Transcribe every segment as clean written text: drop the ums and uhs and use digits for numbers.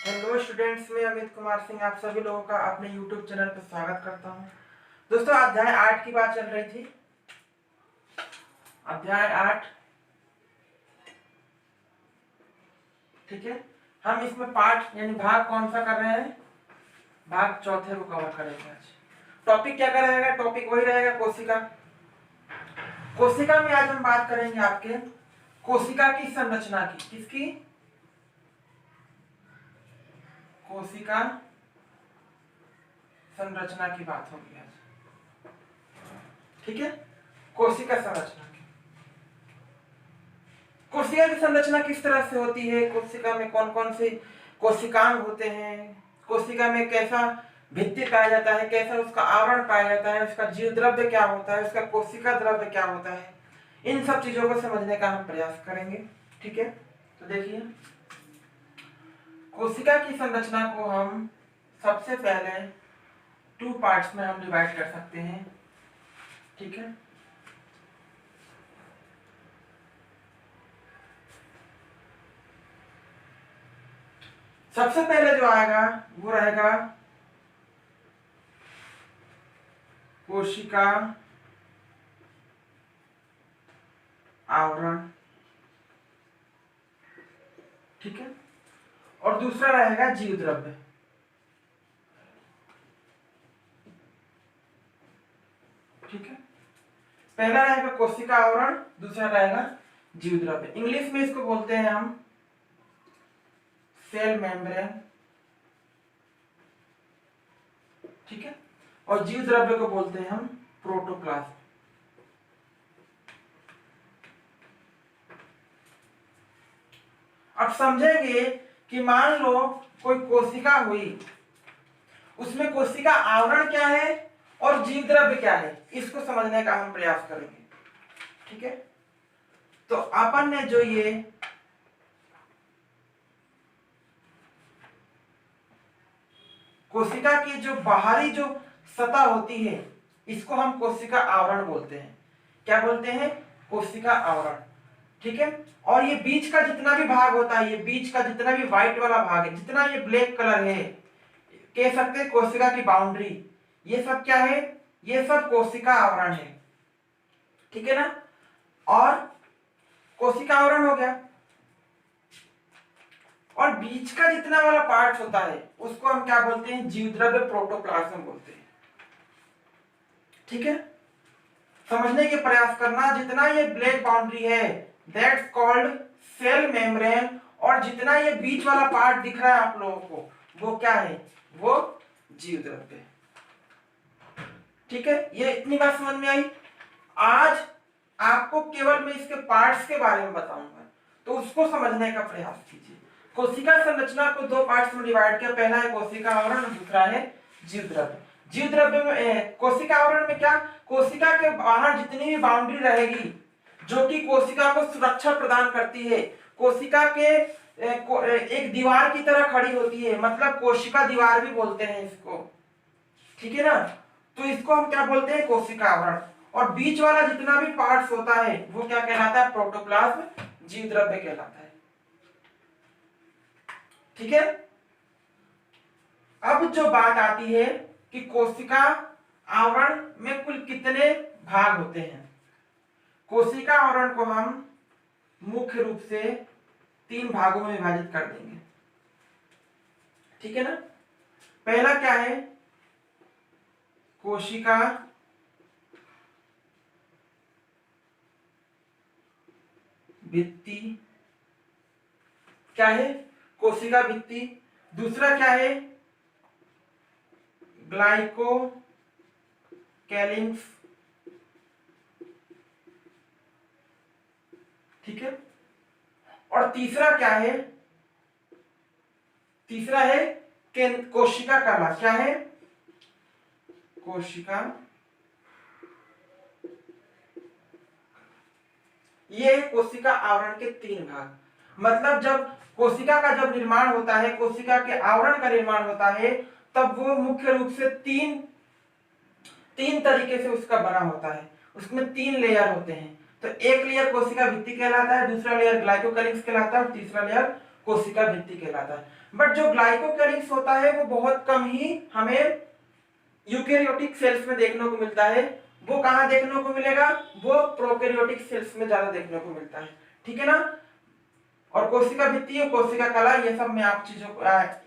Hello students, मैं अमित कुमार सिंह आप सभी लोगों का अपने यूट्यूब चैनल पर स्वागत करता हूं। दोस्तों, अध्याय 8 की बात चल रही थी। अध्याय 8, ठीक है। हम इसमें पार्ट यानी भाग कौन सा कर रहे हैं? भाग चौथे को कवर करेंगे आज। टॉपिक क्या रहेगा? टॉपिक वही रहेगा, कोशिका। कोशिका में आज हम बात करेंगे आपके कोशिका की संरचना की। किसकी? कोशिका संरचना की बात होगी आज, ठीक है। कोशिका संरचना की, कोशिका की संरचना किस तरह से होती है, कोशिका में कौन कौन से कोशिकांग होते हैं, कोशिका में कैसा भित्ति पाया जाता है, कैसा उसका आवरण पाया जाता है, उसका जीव द्रव्य क्या होता है, उसका कोशिका द्रव्य क्या होता है, इन सब चीजों को समझने का हम प्रयास करेंगे, ठीक है। तो देखिए, कोशिका की संरचना को हम सबसे पहले 2 पार्ट्स में हम डिवाइड कर सकते हैं, ठीक है। सबसे पहले जो आएगा वो रहेगा कोशिका आवरण, ठीक है। और दूसरा रहेगा जीव द्रव्य, ठीक है। पहला रहेगा कोशिका आवरण, दूसरा रहेगा जीव द्रव्य। इंग्लिश में इसको बोलते हैं हम सेल मेम्ब्रेन, ठीक है। और जीव द्रव्य को बोलते हैं हम प्रोटोप्लाज्म। अब समझेंगे कि मान लो कोई कोशिका हुई, उसमें कोशिका आवरण क्या है और जीव द्रव्य क्या है, इसको समझने का हम प्रयास करेंगे, ठीक है। तो अपन ने जो ये कोशिका की जो बाहरी जो सतह होती है, इसको हम कोशिका आवरण बोलते हैं। क्या बोलते हैं? कोशिका आवरण, ठीक है। और ये बीच का जितना भी भाग होता है, ये बीच का जितना भी व्हाइट वाला भाग है, जितना ये ब्लैक कलर है, कह सकते हैं कोशिका की बाउंड्री, ये सब क्या है? ये सब कोशिका आवरण है, ठीक है ना। और कोशिका आवरण हो गया, और बीच का जितना वाला पार्ट होता है उसको हम क्या बोलते हैं? जीव द्रव्य प्रोटोप्लाज्म बोलते हैं, ठीक है। समझने के प्रयास करना, जितना ये ब्लैक बाउंड्री है दैट्स कॉल्ड सेल मेम्ब्रेन, और जितना ये बीच वाला पार्ट दिख रहा है आप लोगों को, वो क्या है? वो जीव द्रव्य, ठीक है। ये इतनी बात समझ में आई। आज आपको केवल मैं इसके पार्ट्स के बारे में बताऊंगा, तो उसको समझने का प्रयास कीजिए। कोशिका संरचना को 2 पार्ट्स में डिवाइड किया, पहला है कोशिका आवरण और दूसरा है जीव द्रव्य। जीव द्रव्य में कोशिका आवरण में क्या? कोशिका के बाहर जितनी भी बाउंड्री रहेगी जो कि कोशिका को सुरक्षा प्रदान करती है, कोशिका के एक दीवार की तरह खड़ी होती है, मतलब कोशिका दीवार भी बोलते हैं इसको, ठीक है ना। तो इसको हम क्या बोलते हैं? कोशिका आवरण। और बीच वाला जितना भी पार्ट्स होता है वो क्या कहलाता है? प्रोटोप्लाज्म, जीव द्रव्य कहलाता है, ठीक है। अब जो बात आती है कि कोशिका आवरण में कुल कितने भाग होते हैं। कोशिका आवरण को हम मुख्य रूप से 3 भागों में विभाजित कर देंगे, ठीक है ना। पहला क्या है? कोशिका भित्ति, क्या है? कोशिका भित्ति। दूसरा क्या है? ग्लाइकोकैलिक्स, ठीक है। और तीसरा क्या है? तीसरा है कोशिका कला। क्या है? कोशिका, ये कोशिका आवरण के 3 भाग। मतलब जब कोशिका का जब निर्माण होता है, कोशिका के आवरण का निर्माण होता है, तब वो मुख्य रूप से तीन तरीके से उसका बना होता है। उसमें 3 लेयर होते हैं। तो एक लेयर कोशिका भित्ति कहलाता है, दूसरा लेयर ग्लाइकोकैलिक्स कहलाता है, और तीसरा लेयर कोशिका भित्ति कहलाता है। बट जो ग्लाइकोकैलिक्स होता है वो बहुत कम ही हमें यूकेरियोटिक सेल्स में देखने को मिलता है। वो कहाँ देखने को मिलेगा? वो प्रोकैरियोटिक सेल्स में ज्यादा देखने को मिलता है, ठीक है ना। और कोशिका भित्ति और कोशिका कला, ये सब मैं आप चीजों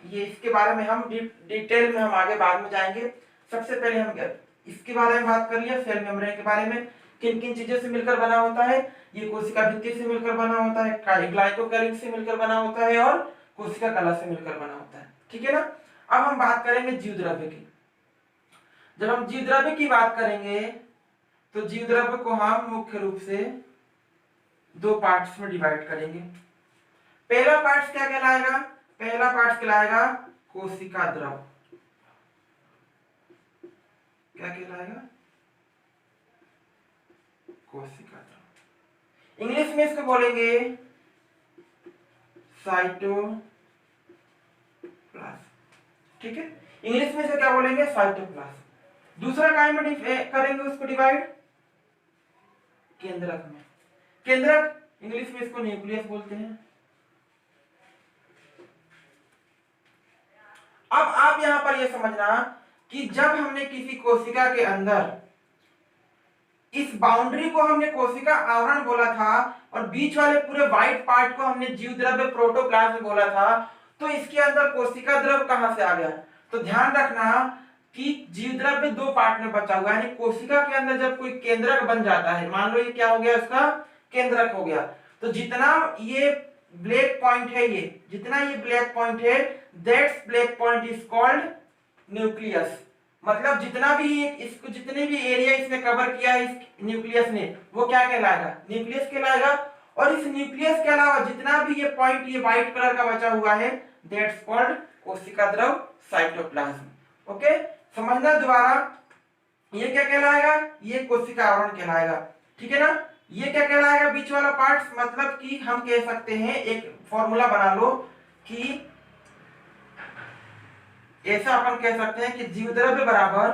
ये इसके बारे में हम डिटेल में हम आगे बाद में जाएंगे। सबसे पहले हम इसके बारे में बात कर लिया, सेल मेम्ब्रेन के बारे में, किन किन चीजों से मिलकर बना होता है। ये कोशिका भित्ति से मिलकर बना होता है, ग्लाइकोकैलिक्स से मिलकर बना होता है और कोशिका कला से मिलकर बना होता है, ठीक है ना। अब हम बात करेंगे जीव द्रव्य की। जब हम जीव द्रव्य की बात करेंगे तो जीव द्रव्य को हम मुख्य रूप से दो पार्ट्स में डिवाइड करेंगे। पहला पार्ट क्या कहलाएगा? पहला पार्ट कहलाएगा कोशिका द्रव। क्या कहलाएगा? कोशिका द्रव। इंग्लिश में इसको बोलेंगे साइटोप्लाज्म, ठीक है। इंग्लिश में से क्या बोलेंगे? साइटोप्लाज्म। दूसरा काय में करेंगे उसको डिवाइड? केंद्रक में। केंद्रक इंग्लिश में इसको न्यूक्लियस बोलते हैं। अब आप यहां पर यह समझना कि जब हमने किसी कोशिका के अंदर इस बाउंड्री को हमने कोशिका आवरण बोला था और बीच वाले पूरे व्हाइट पार्ट को हमने जीव द्रव्य प्रोटोप्लाज्म बोला था, तो इसके अंदर कोशिका द्रव कहां से आ गया? तो ध्यान रखना कि जीव द्रव्य दो पार्ट में बचा हुआ है, यानी कोशिका के अंदर जब कोई केंद्रक बन जाता है, मान लो ये क्या हो गया, उसका केंद्रक हो गया, तो जितना ये ब्लैक पॉइंट है, ये जितना ये ब्लैक पॉइंट है, that's black point is called nucleus. मतलब जितना भी इसको जितने भी एरिया इसने कवर किया है इस न्यूक्लियस ने, वो क्या कहलाएगा? न्यूक्लियस कहलाएगा। और इस न्यूक्लियस के अलावा जितना भी ये पॉइंट ये व्हाइट कलर का बचा हुआ है, दैट्स कॉल्ड कोशिका द्रव, साइटोप्लाज्म। ओके, समझना दोबारा, ये क्या कहलाएगा? ये कोशिका आवरण कहलाएगा, ठीक है ना। ये क्या कहलाएगा? बीच वाला पार्ट। मतलब कि हम कह सकते हैं, एक फॉर्मूला बना लो कि ऐसा अपन कह सकते हैं कि जीव द्रव्य बराबर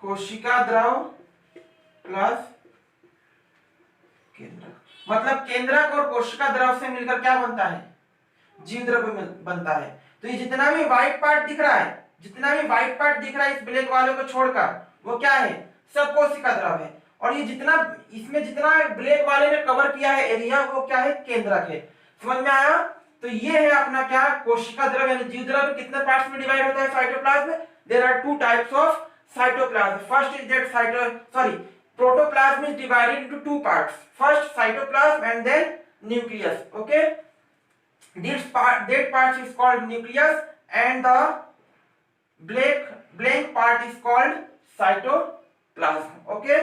कोशिका द्रव प्लस केंद्रक। मतलब केंद्रक और कोशिका द्रव से मिलकर क्या बनता है? जीव द्रव्य बनता है। तो ये जितना भी व्हाइट पार्ट दिख रहा है, जितना भी व्हाइट पार्ट दिख रहा है इस ब्लैक वाले को छोड़कर, वो क्या है? सब कोशिका द्रव है। और ये जितना इसमें जितना ब्लैक वाले ने कवर किया है एरिया, वो क्या है? केंद्रक है। समझ में आया? तो ये है अपना क्या? कोशिका द्रव यानी जीव द्रव्य कितने पार्ट्स में डिवाइड होता है cytoplasm? There are two types of cytoplasm. First is that protoplasm is divided into two parts. First cytoplasm and then nucleus. Okay, that part is called nucleus and the blank part is called cytoplasm. Okay,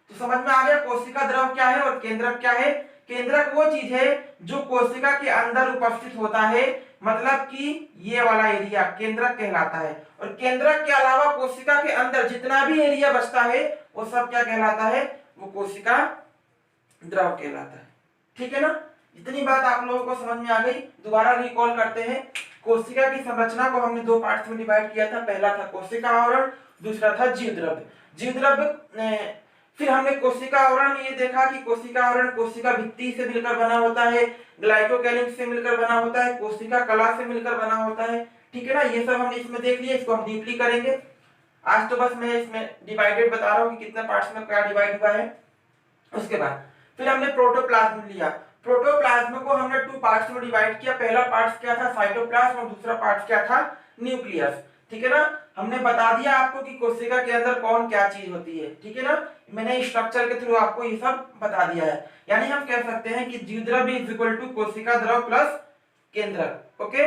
तो समझ में आ गया कोशिका द्रव क्या है और केंद्रक क्या है। केंद्रक वो चीज है जो कोशिका के अंदर उपस्थित होता है, मतलब कि ये वाला एरिया केंद्रक कहलाता है। और केंद्रक के अलावा कोशिका के अंदर जितना भी एरिया बचता है वो सब क्या कहलाता है? वो कोशिका द्रव कहलाता है, ठीक है ना। इतनी बात आप लोगों को समझ में आ गई। दोबारा रिकॉल करते हैं। कोशिका की संरचना को हमने दो पार्ट्स में डिवाइड किया था। पहला था कोशिका आवरण, दूसरा था जीव द्रव्य। जीव द्रव्य फिर हमने कोशिका आवरण में ये देखा कि कोशिका आवरण कोशिका भित्ति से मिलकर बना होता है, ग्लाइकोकैलिक्स से मिलकर बना होता है, कोशिका कला से मिलकर बना होता है, ठीक है ना। ये सब हमने इसमें देख लिया, इसको हम डीपली करेंगे। आज तो बस मैं इसमें डिवाइडेड बता रहा हूँ कि कितने पार्ट्स में क्या डिवाइड हुआ है। उसके बाद फिर हमने प्रोटोप्लाज्म लिया। प्रोटोप्लाज्म को हमने टू पार्ट्स में डिवाइड किया। पहला पार्ट क्या था? साइटोप्लाज्म। और दूसरा पार्ट क्या था? न्यूक्लियस, ठीक है ना। हमने बता दिया आपको कि कोशिका के अंदर कौन क्या चीज होती है, ठीक है ना। मैंने स्ट्रक्चर के थ्रू आपको ये सब बता दिया है। यानी हम कह सकते हैं कि जीव द्रव्य इज इक्वल टू कोशिका द्रव प्लस केंद्रक। ओके,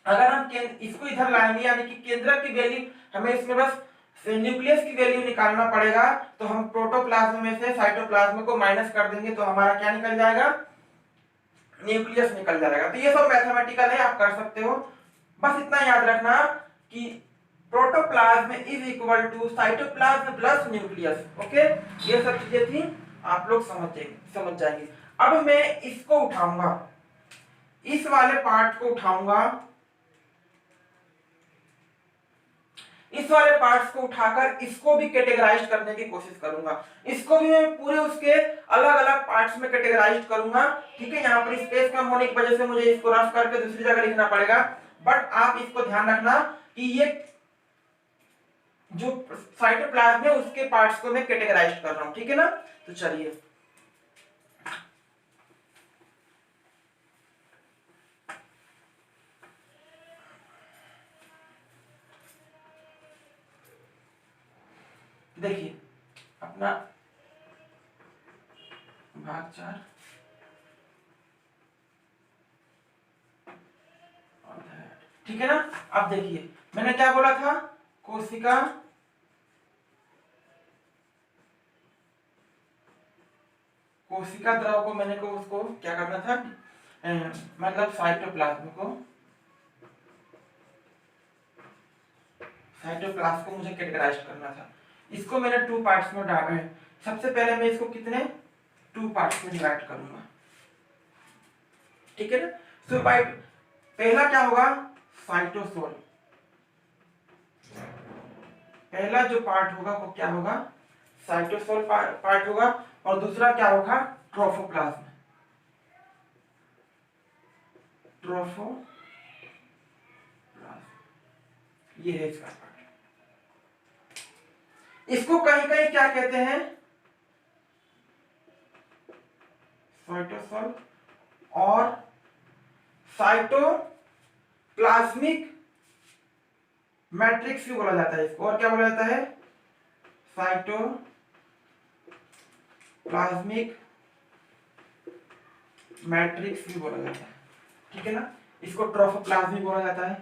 अगर हम इसको इधर लाएंगे यानी कि केंद्रक की वैल्यू हमें इसमें बस न्यूक्लियस की वैल्यू निकालना पड़ेगा, तो हम प्रोटोप्लाज्म में से साइटोप्लाज्म को माइनस कर देंगे तो हमारा क्या निकल जाएगा? न्यूक्लियस निकल जाएगा। तो ये सब मैथमेटिकल है, आप कर सकते हो। बस इतना याद रखना कि protoplasm is equal to cytoplasm plus nucleus. Okay, ये सब चीजें थी, आप लोग समझ जाएंगे। अब मैं इसको उठाऊंगा, इस वाले पार्ट को उठाऊंगा, इस वाले पार्ट्स को उठाकर इसको भी कैटेगराइज करने की कोशिश करूंगा। इसको भी मैं पूरे उसके अलग अलग पार्ट्स में कैटेगराइज करूंगा। ठीक है, यहाँ पर स्पेस कम होने की वजह से मुझे इसको रफ करके दूसरी जगह लिखना पड़ेगा, बट आप इसको ध्यान रखना कि ये जो साइटोप्लाज्म है उसके पार्ट्स को मैं कैटेगराइज कर रहा हूं। ठीक है ना, तो चलिए देखिए अपना भाग 4 ठीक है ना। अब देखिए मैंने क्या बोला था, कोशिका द्रव को मैंने को उसको क्या करना था, मतलब साइटोप्लाज्म को मुझे कैटेगराइज करना था। इसको मैंने 2 पार्ट्स में डाला है। सबसे पहले मैं इसको कितने 2 पार्ट्स में डिवाइड करूंगा। ठीक है ना, सो बाय पहला क्या होगा, साइटोसोल। पहला जो पार्ट होगा वो क्या होगा, साइटोसोल पार्ट होगा, और दूसरा क्या होगा, ट्रोफोप्लाज्म। ये है इसका पार्ट। इसको कहीं कहीं क्या कहते हैं, साइटोसोल और साइटोप्लाज्मिक मैट्रिक्स भी बोला जाता है इसको, और क्या बोला जाता है, साइटोप्लाज्मिक मैट्रिक्स भी बोला जाता है। ठीक है ना, इसको ट्रोफोप्लाज्म भी बोला जाता है,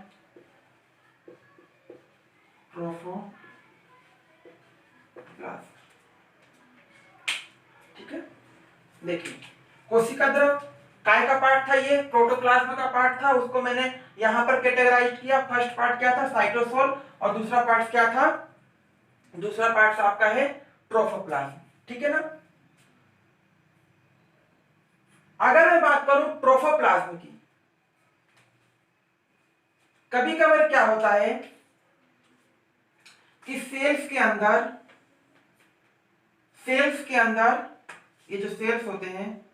ट्रोफोप्लाज्म। ठीक है, देखिए कोशिका द्रव काय का पार्ट था, ये प्रोटोप्लाज्म का पार्ट था, उसको मैंने यहां पर कैटेगराइज किया। फर्स्ट पार्ट क्या था, साइटोसोल, और दूसरा पार्ट क्या था, दूसरा पार्ट आपका है ट्रोफोप्लाज्म। ठीक है ना। अगर मैं बात करूं ट्रोफोप्लाज्म की, कभी कभार क्या होता है कि सेल्स के अंदर ये जो सेल्स होते हैं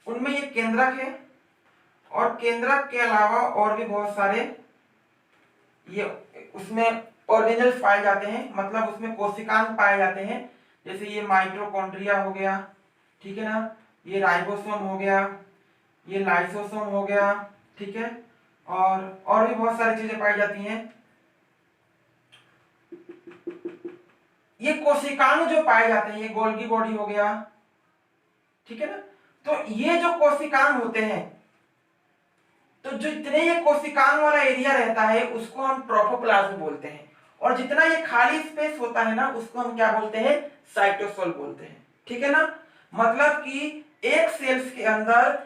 उनमें ये केंद्रक है, और केंद्रक के अलावा और भी बहुत सारे ये उसमें ऑर्गेनेल्स पाए जाते हैं, मतलब उसमें कोशिकांग पाए जाते हैं। जैसे ये माइटोकॉन्ड्रिया हो गया, ठीक है ना, ये राइबोसोम हो गया, ये लाइसोसोम हो गया। ठीक है, और भी बहुत सारी चीजें पाई जाती हैं। ये कोशिकांग जो पाए जाते हैं, ये गोल्गी बॉडी हो गया। ठीक है ना, तो ये जो कोशिकांग होते हैं, तो जो जितने ये कोशिकांग वाला एरिया रहता है उसको हम ट्रोफोप्लाज्म बोलते हैं, और जितना ये खाली स्पेस होता है ना उसको हम क्या बोलते हैं, साइटोसोल बोलते हैं। ठीक है ना, मतलब कि एक सेल्स के अंदर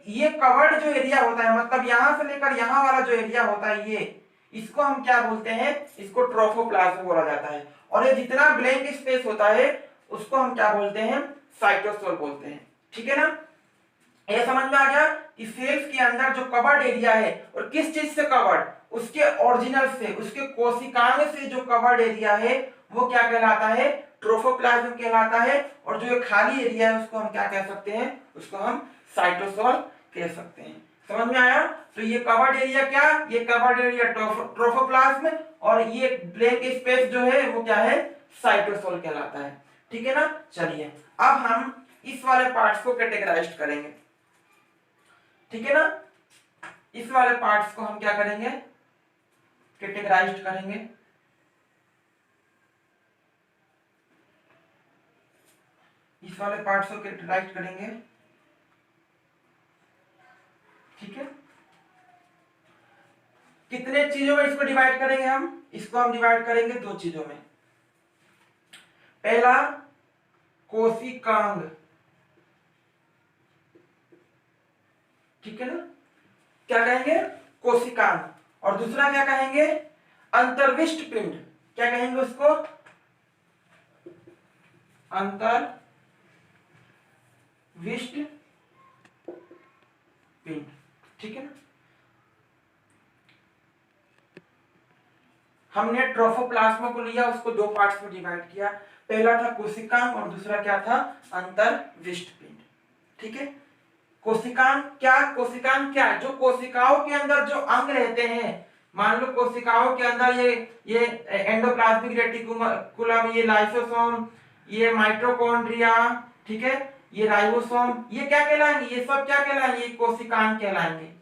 ये कवर्ड जो एरिया होता है, मतलब यहां से लेकर यहां वाला जो एरिया होता है, ये इसको हम क्या बोलते हैं, इसको ट्रोफोप्लाज्म बोला जाता है। और ये जितना ब्लैंक स्पेस होता है उसको हम क्या बोलते हैं, साइटोसोल बोलते हैं। ठीक है ना, ये समझ में आ गया कि सेल्स के अंदर जो कवर्ड एरिया है, और किस चीज से कवर्ड, उसके ओरिजिनल से, उसके कोशिकांग से जो कवर्ड एरिया है वो क्या कहलाता है, ट्रोफोप्लाज्म कहलाता है। और जो खाली एरिया है उसको हम क्या कह सकते हैं, उसको हम साइटोसोल कह सकते हैं। समझ में आया। तो ये कवर्ड एरिया क्या, ये कवर्ड एरिया ट्रोफोप्लाज्म, और ये ब्लैंक स्पेस जो है वो क्या है, साइटोसोल कहलाता है। ठीक है ना, चलिए अब हम इस वाले पार्ट्स को कैटेगराइज करेंगे। ठीक है ना, इस वाले पार्ट्स को हम क्या करेंगे, कैटेगराइज करेंगे। इस वाले पार्ट्स को कैटेगराइज करेंगे। ठीक है, कितने चीजों में इसको डिवाइड करेंगे हम, इसको हम डिवाइड करेंगे 2 चीजों में। पहला कोशिकांग, ठीक है ना, क्या कहेंगे, कोशिकांग, और दूसरा क्या कहेंगे, अंतर्विष्ट पिंड। क्या कहेंगे उसको, अंतर्विष्ट पिंड। ठीक है ना, हमने ट्रोफोप्लाज्मा को लिया, उसको दो पार्ट्स में डिवाइड किया। पहला था कोशिकांग और दूसरा क्या था, अंतर्विष्ट पिंड। ठीक है, कोशिकांग क्या है, जो कोशिकाओं के अंदर जो अंग रहते हैं, मान लो कोशिकाओं के अंदर ये एंडोप्लाज्मिक रेटिकुलम, ये लाइसोसोम, ये माइटोकॉन्ड्रिया, ठीक है, ये राइबोसोम, ये क्या कहलाएंगे, ये सब क्या कहलाएंगे, ये कोशिकांग कहलाएंगे।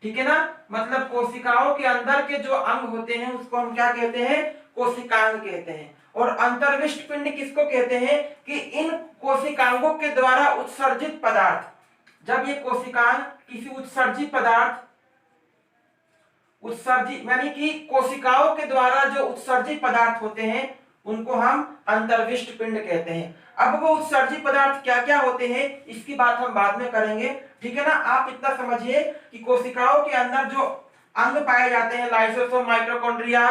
ठीक है ना, मतलब कोशिकाओं के अंदर के जो अंग होते हैं उसको हम क्या कहते हैं, कोशिकांग कहते हैं। और अंतर्विष्ट पिंड किसको कहते हैं, कि इन कोशिकांगों के द्वारा उत्सर्जित पदार्थ, जब ये कोशिकांग किसी उत्सर्जित पदार्थ, उत्सर्जित यानी कि कोशिकाओं के द्वारा जो उत्सर्जित पदार्थ होते हैं उनको हम अंतर्विष्ट पिंड कहते हैं। अब वो उत्सर्जित पदार्थ क्या क्या होते हैं इसकी बात हम बाद में करेंगे। ठीक है ना, आप इतना समझिए कि कोशिकाओं के अंदर जो अंग पाए जाते हैं, लाइसोसोम, माइटोकॉन्ड्रिया,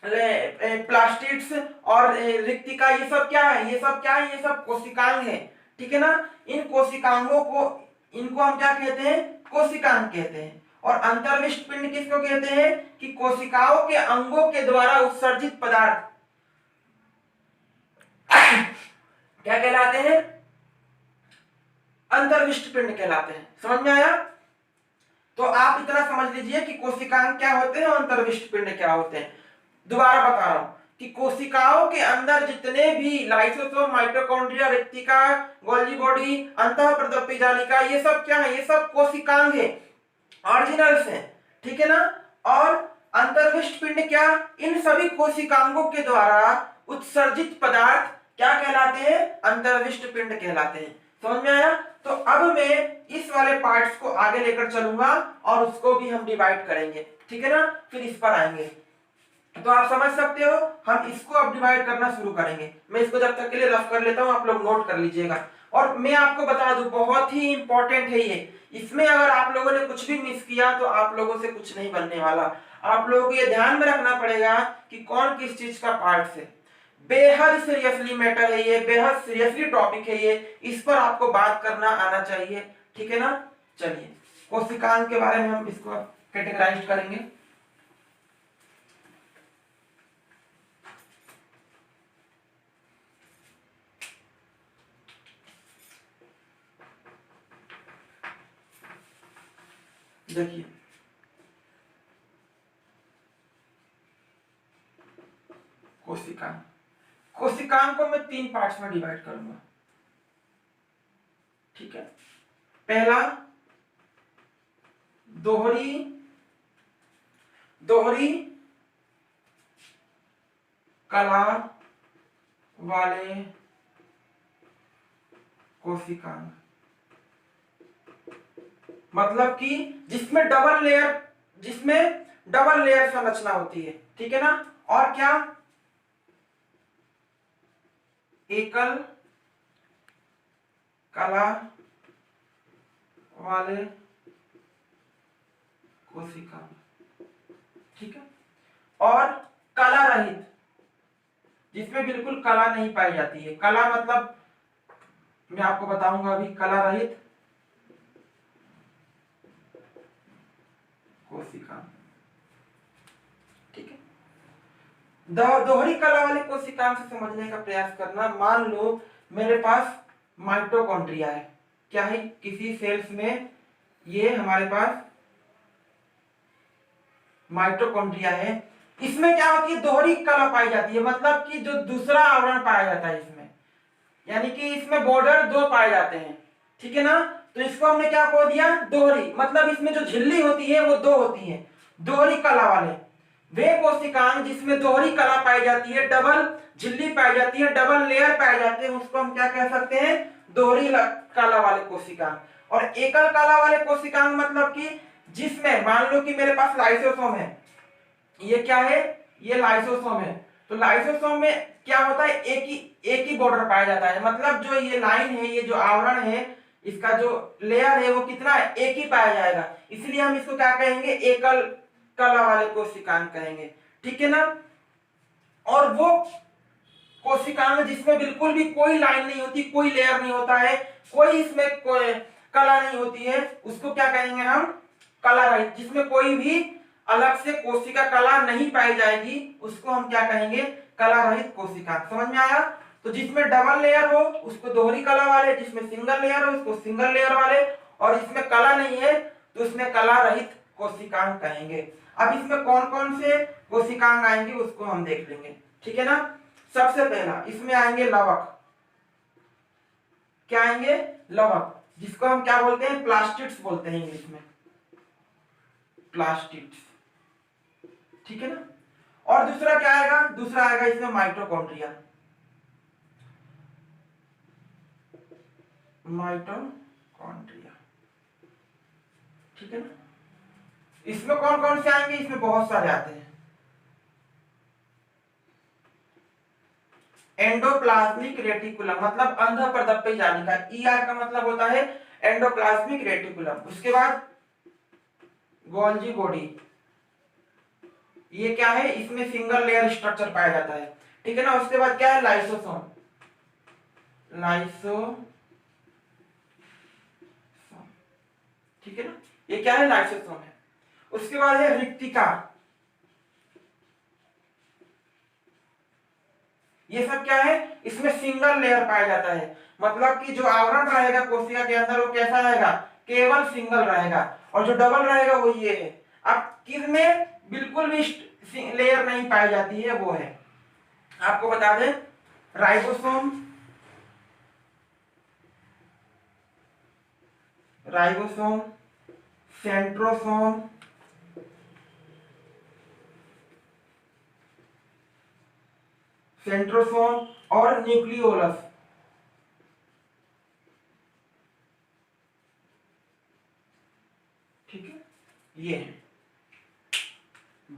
प्लास्टिड्स और रिक्तिका, ये सब क्या है, ये सब क्या है, ये सब कोशिकांग है। ठीक है ना, इन कोशिकांगों को, इनको हम क्या कहते हैं, कोशिकांग कहते हैं। और अंतर्विष्ट पिंड किसको कहते हैं, कि कोशिकाओं के अंगों के द्वारा उत्सर्जित पदार्थ क्या कहलाते हैं, अंतर्विष्ट पिंड कहलाते हैं। समझ में आया? तो आप इतना समझ लीजिए कि कोशिकांग क्या होते हैं और अंतर्विष्ट पिंड क्या होते हैं। दोबारा बता रहा हूं कि कोशिकाओं के अंदर जितने भी लाइसोसोम, माइटोकॉन्ड्रिया, रेक्टिका, गोल्गी बॉडी, अंतःप्रदपी जालिका, ये सब क्या है, ये सब कोशिकांग है, ऑरिजिनल्स हैं। ठीक है ना, और अंतर्विष्ट पिंड क्या, इन सभी कोशिकांगों के द्वारा उत्सर्जित पदार्थ क्या कहलाते हैं, अंतर्विष्ट पिंड कहलाते हैं। समझ में आया? तो अब मैं इस वाले पार्ट्स को आगे लेकर चलूंगा और उसको भी हम डिवाइड करेंगे। ठीक है ना, फिर इस पर आएंगे। तो आप समझ सकते हो, हम इसको अब डिवाइड करना शुरू करेंगे। मैं इसको जब तक के लिए रफ कर लेता हूं, आप लोग नोट कर लीजिएगा। और मैं आपको बता दूं, बहुत ही इंपॉर्टेंट है ये, इसमें अगर आप लोगों ने कुछ भी मिस किया तो आप लोगों से कुछ नहीं बनने वाला। आप लोगों को ये ध्यान में रखना पड़ेगा कि कौन किस चीज का पार्ट है। बेहद सीरियसली मैटर है ये, बेहद सीरियसली टॉपिक है ये, इस पर आपको बात करना आना चाहिए। ठीक है ना, चलिए कोशिकांग के बारे में हम इसको कैटेगराइज करेंगे। देखिए, कोशिकांग, कोशिकांग को मैं तीन पार्ट्स में डिवाइड करूंगा। ठीक है, पहला दोहरी कला वाले कोशिकांग, मतलब कि जिसमें डबल लेयर संरचना होती है। ठीक है ना, और क्या, एकल कला वाले कोशिकांग। ठीक है, और कला रहित, जिसमें बिल्कुल कला नहीं पाई जाती है। कला मतलब मैं आपको बताऊंगा अभी, कला रहित कोशिकांग। ठीक है, दोहरी कला वाले कोशिकांग से समझने का प्रयास करना। मान लो मेरे पास माइटोकॉन्ड्रिया है, क्या है, किसी सेल्स में ये हमारे पास माइटोकॉन्ड्रिया है। इसमें क्या होती है, दोहरी कला पाई जाती है, मतलब कि जो दूसरा आवरण पाया जाता है इसमें, यानी कि इसमें बॉर्डर दो पाए जाते हैं। ठीक है ना, तो इसको हमने क्या बोल दिया, दोहरी, मतलब इसमें जो झिल्ली होती है वो दो होती है। दोहरी कला वाले वे कोशिकांग जिसमें दोहरी कला पाई जाती है, डबल झिल्ली पाई जाती है, डबल लेयर पाए जाते हैं, उसको हम क्या कह सकते हैं, दोहरी कला वाले कोशिकांग। और एकल कला वाले कोशिकांग मतलब कि जिसमें मान लो कि मेरे पास लाइसोसोम है, ये क्या है, ये लाइसोसोम है, तो लाइसोसोम में क्या होता है, एक ही बॉर्डर पाया जाता है, मतलब जो ये लाइन है, ये जो आवरण है, इसका जो लेयर है वो कितना है, एक ही पाया जाएगा, इसलिए हम इसको क्या कहेंगे, एकल कला वाले कोशिकांग कहेंगे। ठीक है ना, और वो कोशिकांग जिसमें बिल्कुल भी कोई लाइन नहीं होती, कोई लेयर नहीं होता है, कोई इसमें कोई कला नहीं होती है, उसको क्या कहेंगे हम, कला रहित, जिसमें कोई भी अलग से कोशिका कला नहीं पाई जाएगी उसको हम क्या कहेंगे, कला रहित कोशिका। समझ में आया? तो जिसमें डबल लेयर हो उसको दोहरी कला वाले, जिसमें सिंगल लेयर हो उसको सिंगल लेयर वाले, और इसमें कला नहीं है तो उसमें कला रहित कोशिकांग कहेंगे। अब इसमें कौन कौन से कोशिकांग आएंगे उसको हम देख लेंगे, ठीक है ना। सबसे पहला इसमें आएंगे लवक। क्या आएंगे? लवक, जिसको हम क्या बोलते हैं, प्लास्टिड्स बोलते हैं इंग्लिश में, प्लास्टिड्स, ठीक है ना। और दूसरा क्या आएगा? दूसरा आएगा इसमें माइटोकॉन्ड्रिया। माइटोकॉन्ड्रिया, ठीक है ना। इसमें कौन कौन से आएंगे? इसमें बहुत सारे आते हैं। एंडोप्लाज्मिक रेटिकुलम मतलब अंधा पर्दे जाने का, ईआर का मतलब होता है एंडोप्लाज्मिक रेटिकुलम। उसके बाद गोल्जी बॉडी, ये क्या है? इसमें सिंगल लेयर स्ट्रक्चर पाया जाता है, ठीक है ना। उसके बाद क्या है? लाइसोसोम। लाइसोसोम, ठीक है ना, ये क्या है? लाइसोसोम है। उसके बाद है रिक्तिका। ये सब क्या है? इसमें सिंगल लेयर पाया जाता है, मतलब कि जो आवरण रहेगा कोशिका के अंदर वो कैसा रहेगा? केवल सिंगल रहेगा, और जो डबल रहेगा वो ये है। अब किसमें बिल्कुल भी लेयर नहीं पाई जाती है वो है, आपको बता दें, राइबोसोम, राइबोसोम, सेंट्रोसोम, सेंट्रोसोम और न्यूक्लियोलस, ठीक है। ये है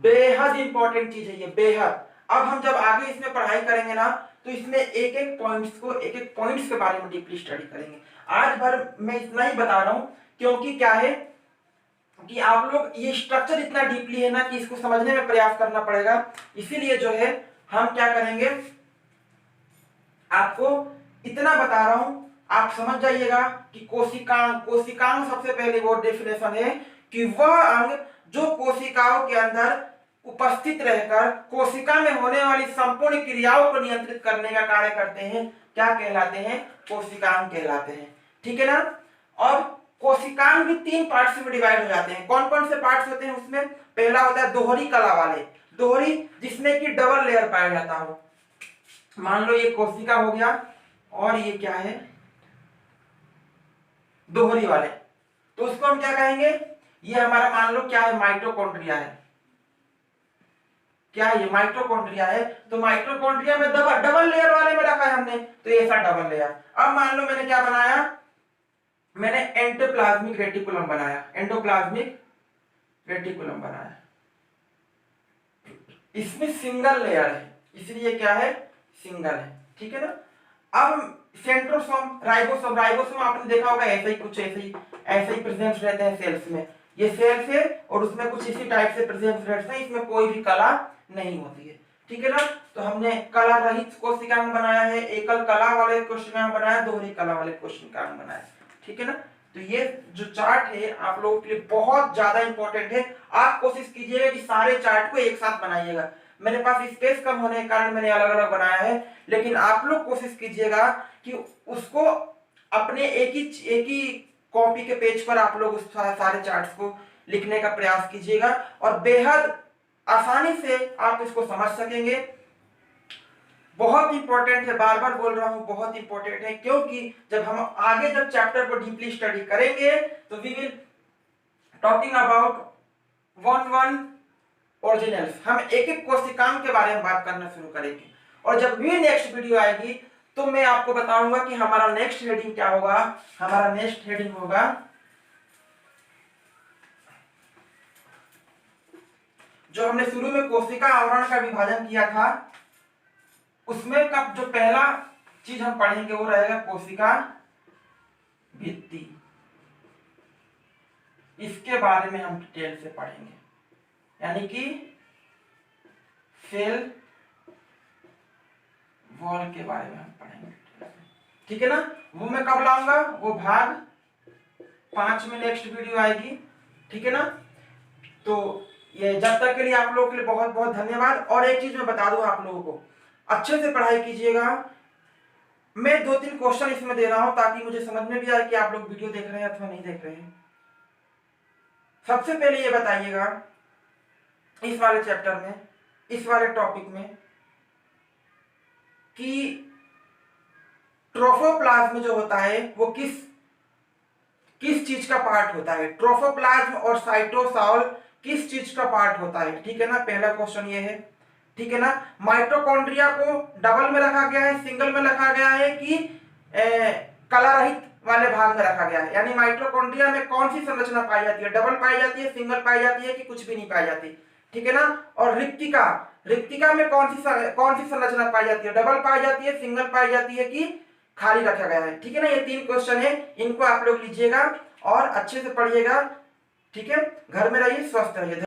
बेहद इंपॉर्टेंट चीज है ये, बेहद। अब हम जब आगे इसमें पढ़ाई करेंगे ना तो इसमें एक एक पॉइंट्स के बारे में डीपली स्टडी करेंगे। आज भर मैं इतना ही बता रहा हूं क्योंकि क्या है कि आप लोग ये स्ट्रक्चर इतना डीपली है ना कि इसको समझने में प्रयास करना पड़ेगा। इसीलिए जो है हम क्या करेंगे, आपको इतना बता रहा हूं, आप समझ जाइएगा कि कोशिकांग, कोशिकांग सबसे पहले वो डेफिनेशन है कि वह अंग जो कोशिकाओं के अंदर उपस्थित रहकर कोशिका में होने वाली संपूर्ण क्रियाओं को नियंत्रित करने का कार्य करते हैं, क्या कहलाते हैं? कोशिकांग कहलाते हैं, ठीक है ना। और कोशिकांग भी 3 पार्ट्स में डिवाइड हो जाते हैं। कौन कौन से पार्ट्स होते हैं उसमें? पहला होता है दोहरी कला वाले, दोहरी जिसमें कि डबल लेयर पाया जाता हो। मान लो ये कोशिका हो गया और ये क्या है? दोहरी वाले, तो उसको हम क्या कहेंगे? ये हमारा मान लो क्या है? माइटोकॉन्ड्रिया है। क्या है? ये माइटोकॉन्ड्रिया है। तो माइटोकॉन्ड्रिया में डबल लेयर वाले में रखा है हमने, तो ये ऐसा डबल लेयर। अब मान लो मैंने क्या बनाया? मैंने एंडोप्लाज्मिक रेटिकुलम बनाया, एंडोप्लाज्मिक रेटिकुलम बनाया। इसमें सिंगल लेयर है, इसलिए क्या है? सिंगल है, ठीक है ना। अब सेंट्रोसोम, राइबोसोम, राइबोसोम आपने देखा होगा ऐसे ही कुछ ऐसे ही प्रेजेंट रहते हैं सेल्स में। ये सेल्स है और उसमें कुछ इसी टाइप से प्रेजेंट रहते हैं, इसमें कोई भी कला नहीं होती है, ठीक है ना। तो हमने कला रहित कोशिकांग बनाया है, एकल कला वाले कोशिकांग बनाया, दोहरी कला वाले कोशिकांग बनाया, ठीक है ना। तो ये जो चार्ट है आप लोगों के लिए बहुत ज्यादा इंपॉर्टेंट है। आप कोशिश कीजिएगा कि सारे चार्ट को एक साथ बनाइएगा। मेरे पास स्पेस कम होने के कारण मैंने अलग अलग बनाया है, लेकिन आप लोग कोशिश कीजिएगा कि उसको अपने एक ही कॉपी के पेज पर आप लोग उस सारे चार्ट्स को लिखने का प्रयास कीजिएगा और बेहद आसानी से आप इसको समझ सकेंगे। बहुत इंपॉर्टेंट है, बार बार बोल रहा हूं, बहुत इंपॉर्टेंट है, क्योंकि जब हम आगे जब चैप्टर को डीपली स्टडी करेंगे तो we will talking about one originals, हम एक एक कोशिकांग के बारे में बात करना शुरू करेंगे। और जब भी नेक्स्ट वीडियो आएगी तो मैं आपको बताऊंगा कि हमारा नेक्स्ट हेडिंग क्या होगा। हमारा नेक्स्ट हेडिंग होगा जो हमने शुरू में कोशिका आवरण का विभाजन किया था, उसमें का जो पहला चीज हम पढ़ेंगे वो रहेगा कोशिका भित्ति। इसके बारे में हम डिटेल से पढ़ेंगे, यानी कि सेल वॉल के बारे में हम पढ़ेंगे, ठीक है ना। वो मैं कब लाऊंगा? वो भाग 5 में नेक्स्ट वीडियो आएगी, ठीक है ना। तो ये जब तक के लिए आप लोगों के लिए बहुत बहुत धन्यवाद। और एक चीज मैं बता दूं आप लोगों को, अच्छे से पढ़ाई कीजिएगा। मैं 2-3 क्वेश्चन इसमें दे रहा हूं ताकि मुझे समझ में भी आए कि आप लोग वीडियो देख रहे हैं अथवा नहीं देख रहे हैं। सबसे पहले ये बताइएगा इस वाले चैप्टर में, इस वाले टॉपिक में, कि ट्रोफोप्लाज्म जो होता है वो किस चीज का पार्ट होता है। ट्रोफोप्लाज्म और साइटोसॉल किस चीज का पार्ट होता है, ठीक है ना। पहला क्वेश्चन ये है, ठीक है ना। माइटोकॉन्ड्रिया को डबल में रखा गया है, सिंगल में रखा गया है कि कला रहित वाले भाग में रखा गया है, यानी माइटोकॉन्ड्रिया में कौन सी संरचना पाई जाती है, डबल पाई जाती है, सिंगल पाई जाती है कि कुछ भी नहीं पाई जाती, ठीक है ना। और रिक्तिका में कौन सी संरचना पाई जाती है, डबल पाई जाती है, सिंगल पाई जाती है कि खाली रखा गया है, ठीक है ना। ये 3 क्वेश्चन है, इनको आप लोग लीजिएगा और अच्छे से पढ़िएगा, ठीक है। घर में रहिए, स्वस्थ रहिए।